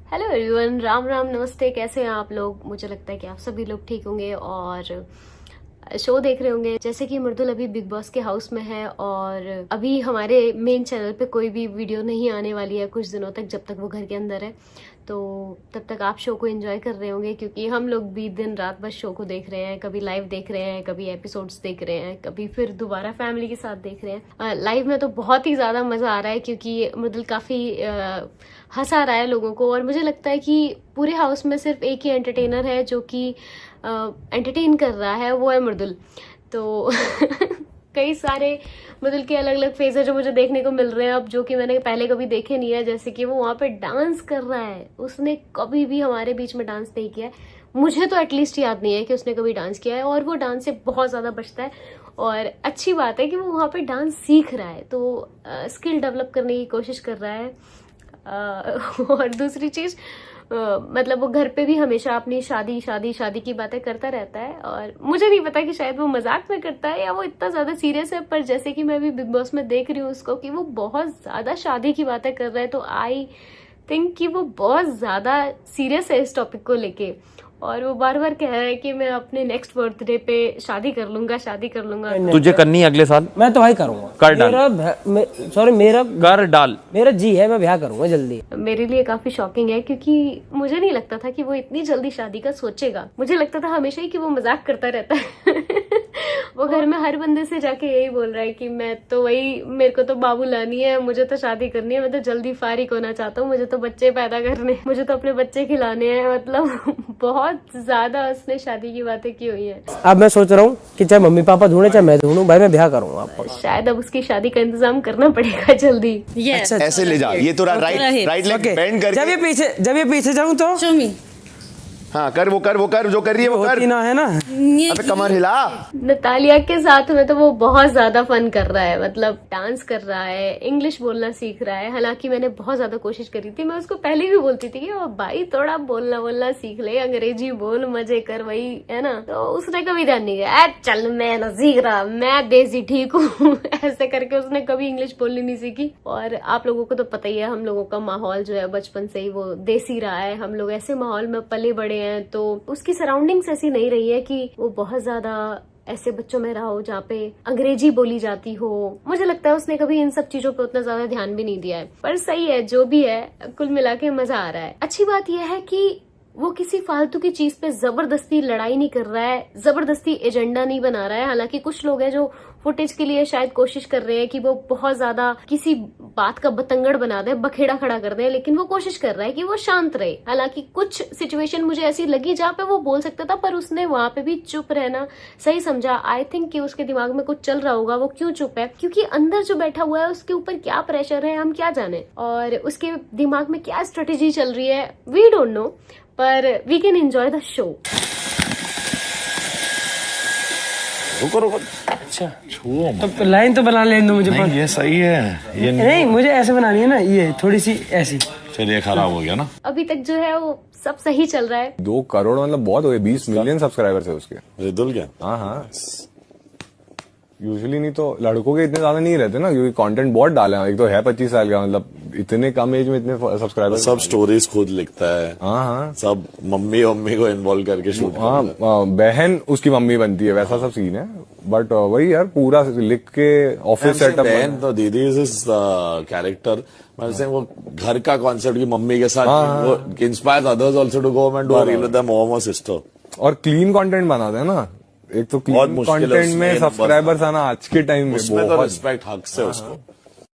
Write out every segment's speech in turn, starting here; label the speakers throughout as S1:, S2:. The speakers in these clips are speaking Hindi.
S1: हेलो एवरीवन, राम राम नमस्ते। कैसे हैं आप लोग? मुझे लगता है कि आप सभी लोग ठीक होंगे और शो देख रहे होंगे। जैसे कि मृदुल अभी बिग बॉस के हाउस में है और अभी हमारे मेन चैनल पे कोई भी वीडियो नहीं आने वाली है कुछ दिनों तक, जब तक वो घर के अंदर है। तो तब तक आप शो को एंजॉय कर रहे होंगे, क्योंकि हम लोग भी दिन रात बस शो को देख रहे हैं। कभी लाइव देख रहे हैं, कभी एपिसोड्स देख रहे हैं, कभी फिर दोबारा फैमिली के साथ देख रहे हैं। लाइव में तो बहुत ही ज्यादा मजा आ रहा है, क्योंकि मृदुल काफी हंसा रहा है लोगों को। और मुझे लगता है कि पूरे हाउस में सिर्फ एक ही एंटरटेनर है जो कि एंटरटेन कर रहा है, वो है मृदुल। तो कई सारे मृदुल के अलग अलग फेस है जो मुझे देखने को मिल रहे हैं अब, जो कि मैंने पहले कभी देखे नहीं है। जैसे कि वो वहां पे डांस कर रहा है, उसने कभी भी हमारे बीच में डांस नहीं किया है। मुझे तो एटलीस्ट याद नहीं है कि उसने कभी डांस किया है, और वो डांस से बहुत ज्यादा बचता है। और अच्छी बात है कि वो वहां पे डांस सीख रहा है, तो स्किल डेवलप करने की कोशिश कर रहा है। और दूसरी चीज, मतलब वो घर पे भी हमेशा अपनी शादी शादी शादी की बातें करता रहता है। और मुझे नहीं पता कि शायद वो मजाक में करता है या वो इतना ज्यादा सीरियस है, पर जैसे कि मैं अभी बिग बॉस में देख रही हूँ उसको कि वो बहुत ज्यादा शादी की बातें कर रहा है, तो आई थिंक कि वो बहुत ज्यादा सीरियस है इस टॉपिक को लेके। और वो बार बार कह रहा है कि मैं अपने नेक्स्ट बर्थडे पे शादी कर लूंगा, शादी कर लूंगा।
S2: तुझे करनी है अगले साल?
S3: मैं तो भाई करूंगा।
S2: कर डाल।
S3: मेरा
S2: कर डाल।
S3: मेरा जी है, मैं ब्याह करूंगा जल्दी।
S1: मेरे लिए काफी शॉकिंग है, क्योंकि मुझे नहीं लगता था कि वो इतनी जल्दी शादी का सोचेगा। मुझे लगता था हमेशा ही कि वो मजाक करता रहता है। वो घर में हर बंदे से जाके यही बोल रहा है कि मैं तो वही, मेरे को तो बाबू लानी है, मुझे तो शादी करनी है, मैं तो जल्दी फारिग होना चाहता हूँ, मुझे तो बच्चे पैदा करने, मुझे तो अपने बच्चे खिलाने हैं। मतलब बहुत ज्यादा उसने शादी की बातें की हुई है।
S3: अब मैं सोच रहा हूँ कि चाहे मम्मी पापा ढूंढे चाहे मैं ढूंढूं, भाई मैं ब्याह करूंगा।
S1: शायद अब उसकी शादी का इंतजाम करना पड़ेगा जल्दी।
S3: अच्छा,
S4: ऐसे ले जा, ये तो राइट लेग बेंड करके।
S3: जब ये पीछे जाऊं तो
S4: हाँ कर, वो कर जो कर रही है वो कर।
S3: ना है ना,
S4: अबे कमर हिला।
S1: नतालिया के साथ में तो वो बहुत ज्यादा फन कर रहा है, मतलब डांस कर रहा है, इंग्लिश बोलना सीख रहा है। हालांकि मैंने बहुत ज्यादा कोशिश करी थी, मैं उसको पहले भी बोलती थी कि ओ भाई थोड़ा बोलना सीख ले, अंग्रेजी बोल, मजे कर, वही है ना। तो उसने कभी ध्यान नहीं दिया। चल मैं ना सीख रहा, मैं देसी ठीक हूँ। ऐसे करके उसने कभी इंग्लिश बोलनी नहीं सीखी। और आप लोगों को तो पता ही है, हम लोगों का माहौल जो है बचपन से ही वो देसी रहा है। हम लोग ऐसे माहौल में पले बड़े हैं, तो उसकी सराउंडिंग्स ऐसी नहीं रही है कि वो बहुत ज्यादा ऐसे बच्चों में रहा हो जहाँ पे अंग्रेजी बोली जाती हो। मुझे लगता है उसने कभी इन सब चीजों पे उतना ज्यादा ध्यान भी नहीं दिया है। पर सही है, जो भी है, कुल मिला के मजा आ रहा है। अच्छी बात यह है कि वो किसी फालतू की चीज पे जबरदस्ती लड़ाई नहीं कर रहा है, जबरदस्ती एजेंडा नहीं बना रहा है। हालांकि कुछ लोग हैं जो फुटेज के लिए शायद कोशिश कर रहे हैं कि वो बहुत ज्यादा किसी बात का बतंगड़ बना दे, बखेड़ा खड़ा कर दे, लेकिन वो कोशिश कर रहा है कि वो शांत रहे। हालांकि कुछ सिचुएशन मुझे ऐसी लगी जहाँ पे वो बोल सकता था, पर उसने वहां पे भी चुप रहना सही समझा। आई थिंक कि उसके दिमाग में कुछ चल रहा होगा। वो क्यों चुप है? क्योंकि अंदर जो बैठा हुआ है उसके ऊपर क्या प्रेशर है हम क्या जाने, और उसके दिमाग में क्या स्ट्रेटेजी चल रही है वी डोंट नो, पर we can enjoy the show.
S4: रुको।
S5: अच्छा
S3: तो लाइन तो बना लेने दो मुझे।
S5: नहीं, ये सही है। ये
S3: नहीं, मुझे ऐसे बनानी है ना, ये थोड़ी सी ऐसी।
S5: चलिए, खराब हो गया ना।
S1: अभी तक जो है वो सब सही चल रहा है।
S6: 2 करोड़ मतलब बहुत हो गए, 20 मिलियन सब्सक्राइबर्स है उसके।
S5: रिदुल क्या?
S6: हाँ। यूजुअली नहीं तो लड़कों के इतने ज्यादा नहीं रहते ना, क्योंकि कंटेंट बहुत डाला है। एक तो है 25 साल का, मतलब इतने कम एज में इतने सब्सक्राइबर्स।
S5: सब स्टोरीज खुद लिखता है।
S6: हाँ।
S5: सब मम्मी को इन्वॉल्व करके शूट।
S6: हाँ, बहन उसकी मम्मी बनती है, वैसा सब सीन है। बट वही यार, पूरा लिख के ऑफिस सेटअप।
S5: बहन तो दीदी इज कैरेक्टर, वो घर का कॉन्सेप्ट की मम्मी के साथ वो inspire others also to go and do reel with their mom और सिस्टर।
S6: और क्लीन कंटेंट बनाते हैं ना। एक तो क्लीन कंटेंट में सब्सक्राइबर्स आना आज के टाइम में
S5: बहुत रिस्पेक्ट हक से उसको।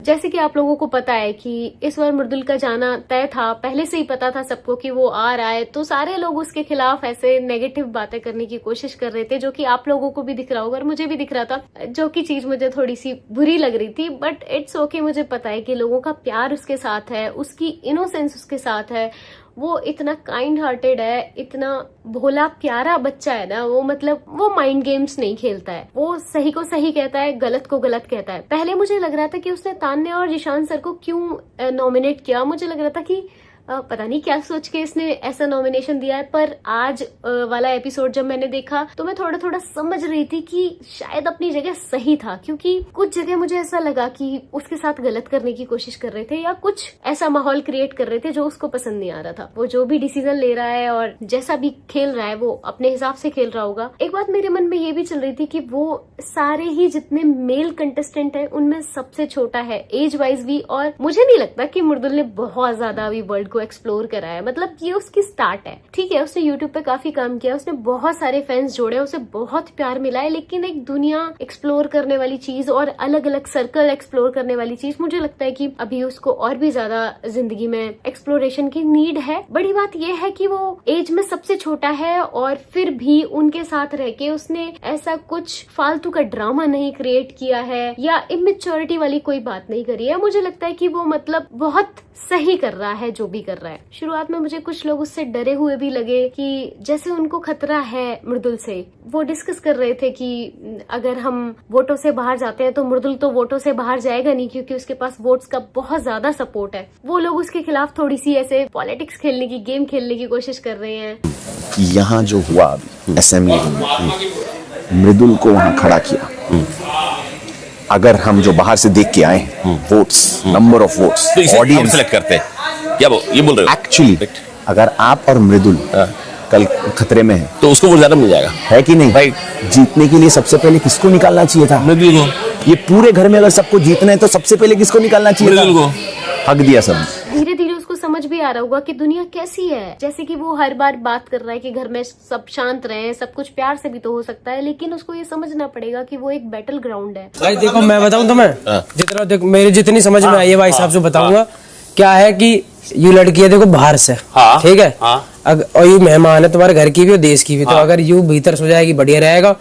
S1: जैसे कि आप लोगों को पता है कि इस बार मृदुल का जाना तय था, पहले से ही पता था सबको कि वो आ रहा है, तो सारे लोग उसके खिलाफ ऐसे नेगेटिव बातें करने की कोशिश कर रहे थे, जो कि आप लोगों को भी दिख रहा होगा और मुझे भी दिख रहा था, जो कि चीज मुझे थोड़ी सी बुरी लग रही थी। बट इट्स ओके, मुझे पता है कि लोगों का प्यार उसके साथ है, उसकी इनोसेंस उसके साथ है, वो इतना काइंड हार्टेड है, इतना भोला प्यारा बच्चा है ना वो। मतलब वो माइंड गेम्स नहीं खेलता है, वो सही को सही कहता है, गलत को गलत कहता है। पहले मुझे लग रहा था कि उसने तान्या और जिशान सर को क्यों नॉमिनेट किया। मुझे लग रहा था कि पता नहीं क्या सोच के इसने ऐसा नॉमिनेशन दिया है, पर आज वाला एपिसोड जब मैंने देखा तो मैं थोड़ा थोड़ा समझ रही थी कि शायद अपनी जगह सही था, क्योंकि कुछ जगह मुझे ऐसा लगा कि उसके साथ गलत करने की कोशिश कर रहे थे या कुछ ऐसा माहौल क्रिएट कर रहे थे जो उसको पसंद नहीं आ रहा था। वो जो भी डिसीजन ले रहा है और जैसा भी खेल रहा है वो अपने हिसाब से खेल रहा होगा। एक बात मेरे मन में ये भी चल रही थी कि वो सारे ही जितने मेल कंटेस्टेंट है उनमें सबसे छोटा है एज वाइज भी, और मुझे नहीं लगता कि मृदुल ने बहुत ज्यादा अभी वर्ल्ड को एक्सप्लोर करा है। मतलब ये उसकी स्टार्ट है, ठीक है, उसने यूट्यूब पे काफी काम किया, उसने बहुत सारे फैंस जोड़े, उसे बहुत प्यार मिला है, लेकिन एक दुनिया एक्सप्लोर करने वाली चीज और अलग अलग सर्कल एक्सप्लोर करने वाली चीज, मुझे लगता है कि अभी उसको और भी ज्यादा जिंदगी में एक्सप्लोरेशन की नीड है। बड़ी बात यह है कि वो एज में सबसे छोटा है और फिर भी उनके साथ रह के उसने ऐसा कुछ फालतू का ड्रामा नहीं क्रिएट किया है या इमेच्योरिटी वाली कोई बात नहीं करी है। मुझे लगता है कि वो मतलब बहुत सही कर रहा है जो भी कर रहा है। शुरुआत में मुझे कुछ लोग उससे डरे हुए भी लगे कि जैसे उनको खतरा है मृदुल से। वो डिस्कस कर रहे थे कि अगर हम वोटों से बाहर जाते हैं तो मृदुल तो वोटों से बाहर जाएगा नहीं, क्योंकि उसके पास वोट्स का बहुत ज्यादा सपोर्ट है। वो लोग उसके खिलाफ थोड़ी सी ऐसे पॉलिटिक्स खेलने की, गेम खेलने की कोशिश कर रहे हैं।
S2: यहाँ जो हुआ असेंबली में मृदुल को वहां खड़ा किया, अगर हम जो बाहर से देख के आए votes, number of votes, audience
S7: select करते हैं, क्या ये बोल रहे हो?
S2: एक्चुअली अगर आप और मृदुल कल खतरे में है
S7: तो उसको वोट ज्यादा मिल जाएगा,
S2: है कि नहीं?
S7: राइट।
S2: जीतने के लिए सबसे पहले किसको निकालना चाहिए था?
S7: मृदुल को।
S2: ये पूरे घर में अगर सबको जीतना है तो सबसे पहले किसको निकालना चाहिए था?
S7: मृदुल को।
S2: हक दिया सब।
S1: धीरे धीरे उसको समझ भी आ रहा होगा कि दुनिया कैसी है। जैसे कि वो हर बार बात कर रहा है कि घर में सब शांत रहे, सब कुछ प्यार से भी तो हो सकता है, लेकिन उसको ये समझना पड़ेगा कि वो एक बैटल ग्राउंड है।
S3: भाई देखो मैं बताऊं तुम्हें, जितना देखो मेरी जितनी समझ में आई है भाई साहब से बताऊंगा। क्या है कि ये लड़की है देखो बाहर से, ठीक है, और ये मेहमान है तुम्हारे घर की भी और देश की भी, तो अगर यू भीतर सो जाएगी बढ़िया रहेगा।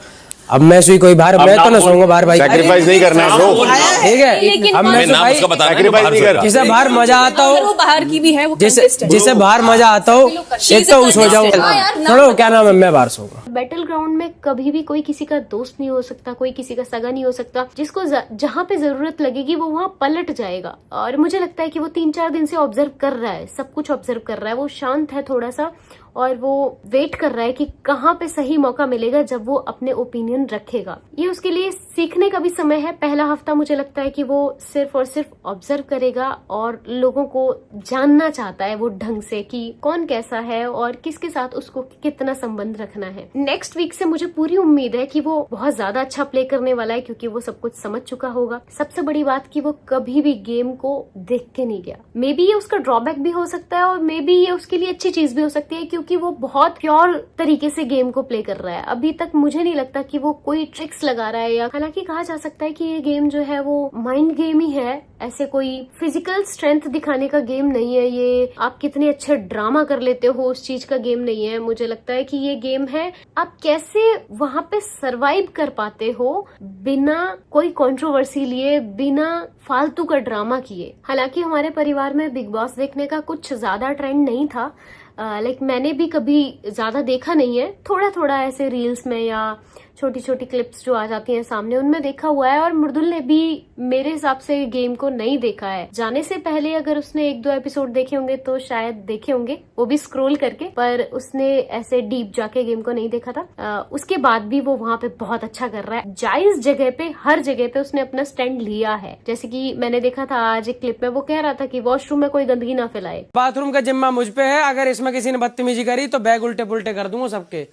S3: अब मैं सुई कोई बाहर, मैं तो ना सोऊंगा बाहर भाई,
S4: सैक्रिफाइस नहीं करना है ब्रो,
S3: ठीक है। अब मैं
S7: नाम उसका बता रहा हूं,
S3: जिसे बाहर मजा आता हो,
S8: वो बाहर की भी है, वो
S3: जिसे बाहर मजा आता हो एक तो सो जाओ, छोड़ो क्या नाम है, मैं बाहर सोऊंगा।
S1: बैटल ग्राउंड में कभी भी कोई किसी का दोस्त नहीं हो सकता, कोई किसी का सगा नहीं हो सकता। जिसको जहाँ पे जरूरत लगेगी वो वहाँ पलट जाएगा। और मुझे लगता है कि वो 3-4 दिन से ऑब्जर्व कर रहा है, सब कुछ ऑब्जर्व कर रहा है। वो शांत है थोड़ा सा और वो वेट कर रहा है कि कहाँ पे सही मौका मिलेगा जब वो अपने ओपिनियन रखेगा। ये उसके लिए सीखने का भी समय है। पहला हफ्ता मुझे लगता है कि वो सिर्फ और सिर्फ ऑब्जर्व करेगा और लोगों को जानना चाहता है वो ढंग से कि कौन कैसा है और किसके साथ उसको कितना संबंध रखना है। नेक्स्ट वीक से मुझे पूरी उम्मीद है कि वो बहुत ज्यादा अच्छा प्ले करने वाला है, क्योंकि वो सब कुछ समझ चुका होगा। सबसे बड़ी बात कि वो कभी भी गेम को देख के नहीं गया। मे बी ये उसका ड्रॉबैक भी हो सकता है और मे बी ये उसके लिए अच्छी चीज भी हो सकती है, क्योंकि वो बहुत प्योर तरीके से गेम को प्ले कर रहा है। अभी तक मुझे नहीं लगता कि वो कोई ट्रिक्स लगा रहा है, या हालांकि कहा जा सकता है कि ये गेम जो है वो माइंड गेम ही है, ऐसे कोई फिजिकल स्ट्रेंथ दिखाने का गेम नहीं है। ये आप कितने अच्छे ड्रामा कर लेते हो उस चीज का गेम नहीं है। मुझे लगता है कि ये गेम है आप कैसे वहां पे सरवाइव कर पाते हो बिना कोई कंट्रोवर्सी लिए, बिना फालतू का ड्रामा किए। हालांकि हमारे परिवार में बिग बॉस देखने का कुछ ज्यादा ट्रेंड नहीं था, लाइक मैंने भी कभी ज्यादा देखा नहीं है, थोड़ा थोड़ा ऐसे रील्स में या छोटी छोटी क्लिप्स जो आ जाती हैं सामने उनमें देखा हुआ है। और मृदुल ने भी मेरे हिसाब से गेम को नहीं देखा है। जाने से पहले अगर उसने 1-2 एपिसोड देखे होंगे तो शायद देखे होंगे, वो भी स्क्रॉल करके, पर उसने ऐसे डीप जाके गेम को नहीं देखा था। उसके बाद भी वो वहाँ पे बहुत अच्छा कर रहा है। जायज जगह पे, हर जगह पे उसने अपना स्टैंड लिया है। जैसे कि मैंने देखा था आज एक क्लिप में, वो कह रहा था कि वॉशरूम में कोई गंदगी ना फैलाए।
S3: बाथरूम का जिम्मा मुझ पे है, अगर इसमें किसी ने बदतमीजी करी तो बैग उल्टे पुल्टे कर दूंगा सबके,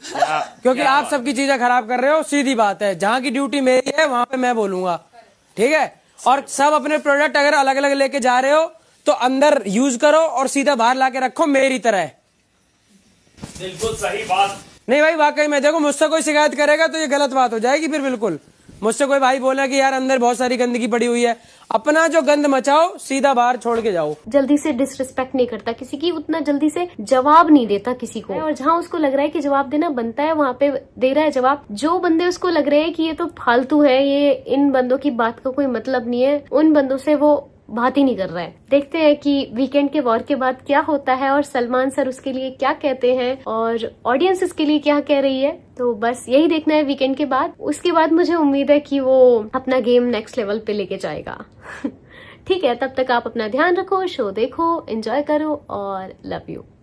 S3: क्योंकि आप सबकी चीजें खराब कर रहे हो। सीधी बात है, जहाँ की ड्यूटी मेरी है वहां पे मैं बोलूंगा, ठीक है। और सब अपने प्रोडक्ट अगर अलग अलग लेके जा रहे हो तो अंदर यूज करो और सीधा बाहर लाके रखो मेरी तरह।
S7: बिल्कुल सही बात।
S3: नहीं भाई वाकई में, देखो मुझसे कोई शिकायत करेगा तो ये गलत बात हो जाएगी फिर। बिल्कुल मुझसे कोई भाई बोला कि यार अंदर बहुत सारी गंदगी पड़ी हुई है, अपना जो गंद मचाओ सीधा बाहर छोड़ के जाओ।
S1: जल्दी से डिसरिस्पेक्ट नहीं करता किसी की, उतना जल्दी से जवाब नहीं देता किसी को, और जहाँ उसको लग रहा है कि जवाब देना बनता है वहाँ पे दे रहा है जवाब। जो बंदे उसको लग रहे हैं कि ये तो फालतू है, ये इन बंदों की बात का कोई मतलब नहीं है, उन बंदों से वो बात ही नहीं कर रहा है। देखते हैं कि वीकेंड के वॉर के बाद क्या होता है और सलमान सर उसके लिए क्या कहते हैं और ऑडियंस इसके लिए क्या कह रही है। तो बस यही देखना है वीकेंड के बाद। उसके बाद मुझे उम्मीद है कि वो अपना गेम नेक्स्ट लेवल पे लेके जाएगा। ठीक है, तब तक आप अपना ध्यान रखो, शो देखो, एंजॉय करो और लव यू।